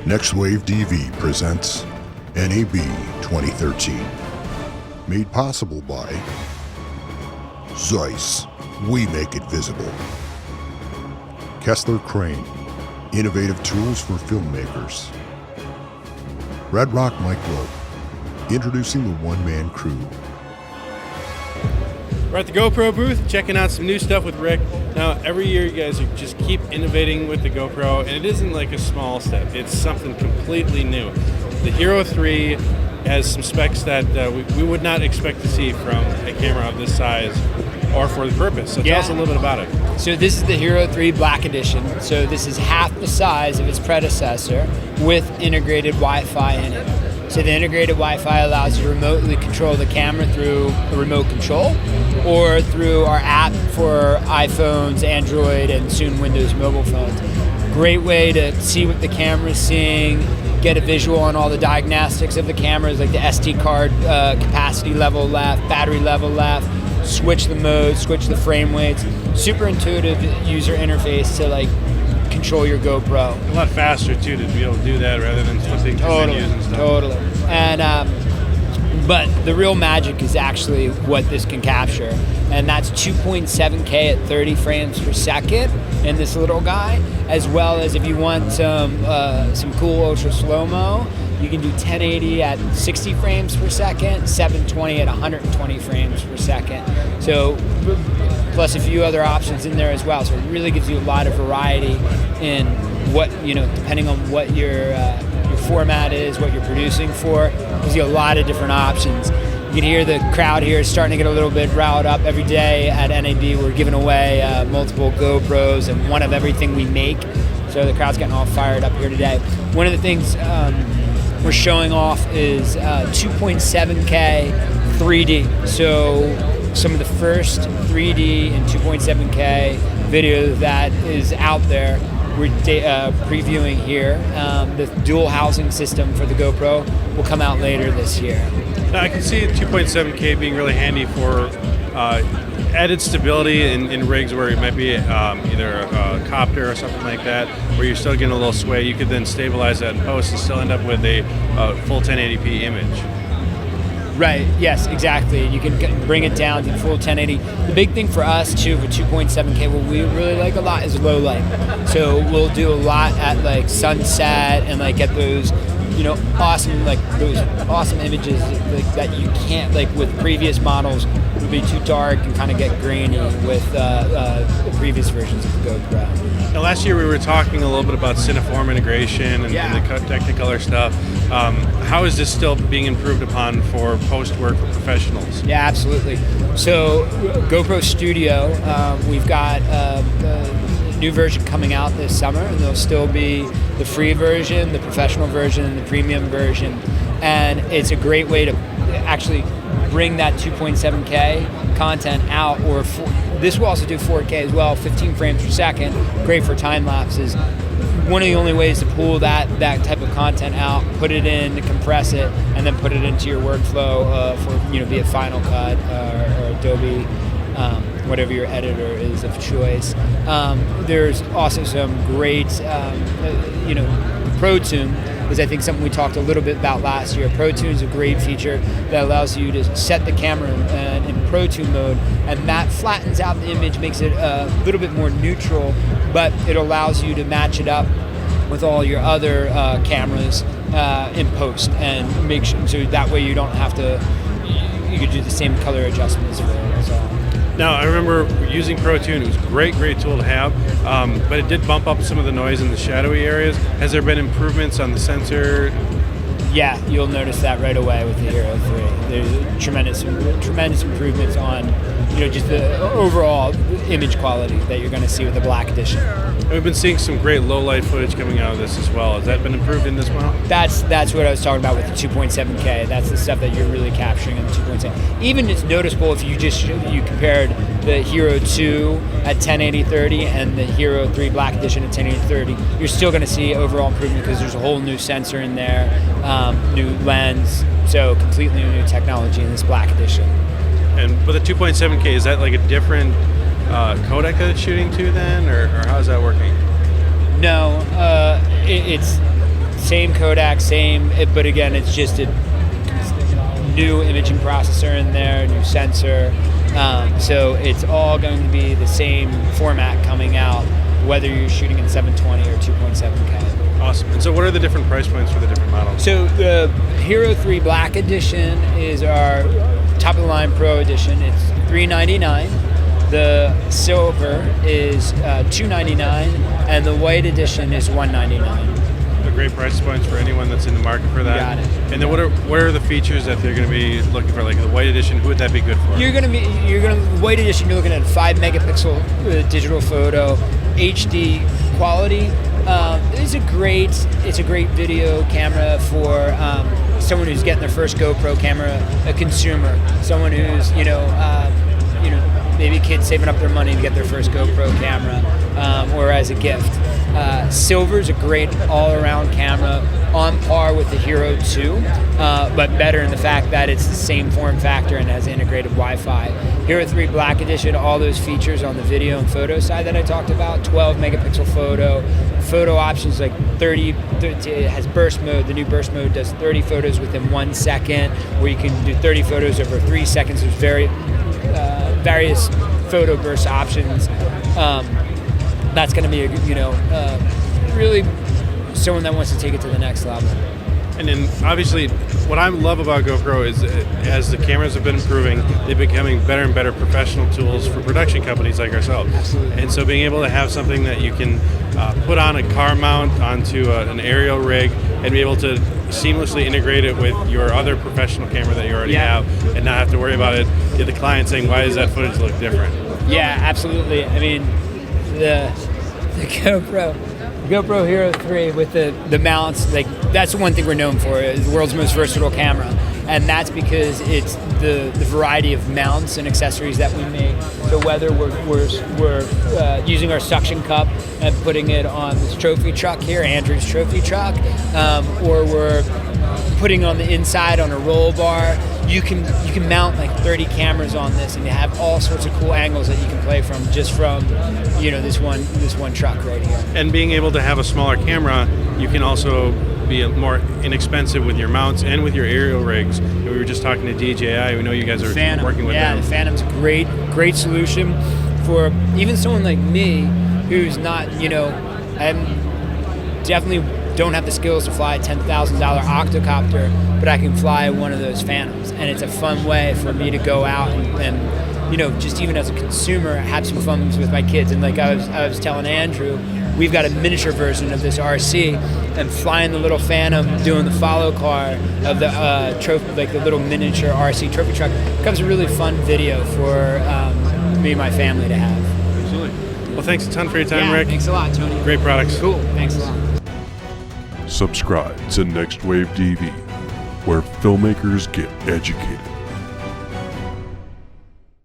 NextWaveDV presents NAB 2013. Made possible by Zeiss, we make it visible. Kessler Crane, innovative tools for filmmakers. Red Rock Micro, introducing the one-man crew. We're at the GoPro booth, checking out some new stuff with Rick. Now, every year you guys just keep innovating with the GoPro, and it isn't like a small step. It's something completely new. The Hero 3 has some specs that we would not expect to see from a camera of this size or for the purpose. So tell us a little bit about it. So this is the Hero 3 Black Edition. So this is half the size of its predecessor with integrated Wi-Fi in it. So the integrated Wi-Fi allows you to remotely control the camera through a remote control or through our app for iPhones, Android, and soon Windows mobile phones. Great way to see what the camera's seeing, get a visual on all the diagnostics of the cameras, like the SD card capacity level left, battery level left, switch the modes, switch the frame weights. Super intuitive user interface to control your GoPro. A lot faster too to be able to do that rather than flipping through menus and stuff. Totally. And but the real magic is actually what this can capture, and that's 2.7K at 30 frames per second in this little guy, as well as if you want some cool ultra slow-mo, you can do 1080 at 60 frames per second, 720 at 120 frames per second. So plus a few other options in there as well. So it really gives you a lot of variety in what, depending on what your format is, what you're producing for, gives you a lot of different options. You can hear the crowd here is starting to get a little bit riled up. Every day at NAB we're giving away multiple GoPros and one of everything we make. So the crowd's getting all fired up here today. One of the things we're showing off is 2.7K 3D. So some of the first 3D and 2.7K video that is out there, we're previewing here. The dual housing system for the GoPro will come out later this year. Now, I can see 2.7K being really handy for added stability in rigs where it might be either a copter or something like that, where you're still getting a little sway. You could then stabilize that in post and still end up with a full 1080p image. Right, yes, exactly. You can bring it down to full 1080. The big thing for us too for 2.7K, what we really like a lot is low light. So we'll do a lot at sunset and get those awesome images that you can't with previous models would be too dark and kind of get grainy with the previous versions of the GoPro. Now, last year we were talking a little bit about Cineform integration and the Technicolor stuff. How is this still being improved upon for post work for professionals? Yeah, absolutely. So GoPro Studio, we've got a new version coming out this summer, and there'll still be the free version, the professional version, and the premium version. And it's a great way to actually bring that 2.7K content out, this will also do 4K as well, 15 frames per second, great for time lapses. One of the only ways to pull that type of content out, put it in, compress it, and then put it into your workflow for be it Final Cut or Adobe, whatever your editor is of choice. There's also some great, ProTune is I think something we talked a little bit about last year. ProTune is a great feature that allows you to set the camera in ProTune mode, and that flattens out the image, makes it a little bit more neutral, but it allows you to match it up with all your other cameras in post, and make sure so that way you don't have to. You could do the same color adjustments for it as well. Now, I remember using ProTune. It was a great tool to have, but it did bump up some of the noise in the shadowy areas. Has there been improvements on the sensor? Yeah, you'll notice that right away with the Hero 3. There's tremendous improvements on just the overall image quality that you're going to see with the Black Edition. And we've been seeing some great low light footage coming out of this as well. Has that been improved in this model? That's what I was talking about with the 2.7K. That's the stuff that you're really capturing in the 2.7. Even it's noticeable if you compared the Hero 2 at 1080/30 and the Hero 3 Black Edition at 1080/30. You're still going to see overall improvement because there's a whole new sensor in there, new lens, so completely new technology in this Black Edition. And with the 2.7K, is that a different codec that it's shooting to then, or how's that working? No, it's same codec, but again, it's just a new imaging processor in there, new sensor. So it's all going to be the same format coming out, whether you're shooting in 720 or 2.7K. Awesome. And so what are the different price points for the different models? So the Hero 3 Black Edition is our top of the line Pro Edition. It's $399. The Silver is $299, and the White Edition is $199. Great price points for anyone that's in the market for that. Got it. And then what are the features that they're going to be looking for? Like the White Edition, who would that be good for? White Edition. You're looking at a 5 megapixel digital photo, HD quality. It's a great video camera for someone who's getting their first GoPro camera, a consumer, someone who's maybe a kid saving up their money to get their first GoPro camera, or as a gift. Silver is a great all-around camera, on par with the Hero 2, but better in the fact that it's the same form factor and has integrated Wi-Fi. Hero 3 Black Edition, all those features on the video and photo side that I talked about, 12 megapixel photo options like 30, it has burst mode. The new burst mode does 30 photos within 1 second, where you can do 30 photos over 3 seconds. There's various photo burst options. That's going to be really someone that wants to take it to the next level. And then obviously what I love about GoPro is as the cameras have been improving, they're becoming better and better professional tools for production companies like ourselves. Absolutely. And so being able to have something that you can put on a car mount onto an aerial rig and be able to seamlessly integrate it with your other professional camera that you already have and not have to worry about it, the client saying, why does that footage look different? Yeah, absolutely. I mean, the GoPro Hero 3 with the mounts, like that's the one thing we're known for, is the world's most versatile camera. And that's because it's the variety of mounts and accessories that we make. So whether we're using our suction cup and putting it on this trophy truck here, Andrew's trophy truck, or we're putting on the inside on a roll bar, you can mount like 30 cameras on this, and you have all sorts of cool angles that you can play from just from this one truck right here. And being able to have a smaller camera, you can also be more inexpensive with your mounts and with your aerial rigs. We were just talking to DJI. We know you guys are working with them. Yeah, the Phantom's a great solution for even someone like me who's not, I'm definitely don't have the skills to fly a $10,000 octocopter, but I can fly one of those Phantoms. And it's a fun way for me to go out and just even as a consumer, have some fun with my kids. And like I was telling Andrew, we've got a miniature version of this RC, and flying the little Phantom, doing the follow car of the trophy, like the little miniature RC trophy truck, becomes a really fun video for me and my family to have. Absolutely. Well, thanks a ton for your time, Rick. Thanks a lot, Tony. Great products. Cool. Thanks a lot. Subscribe to NextWaveDV, where filmmakers get educated.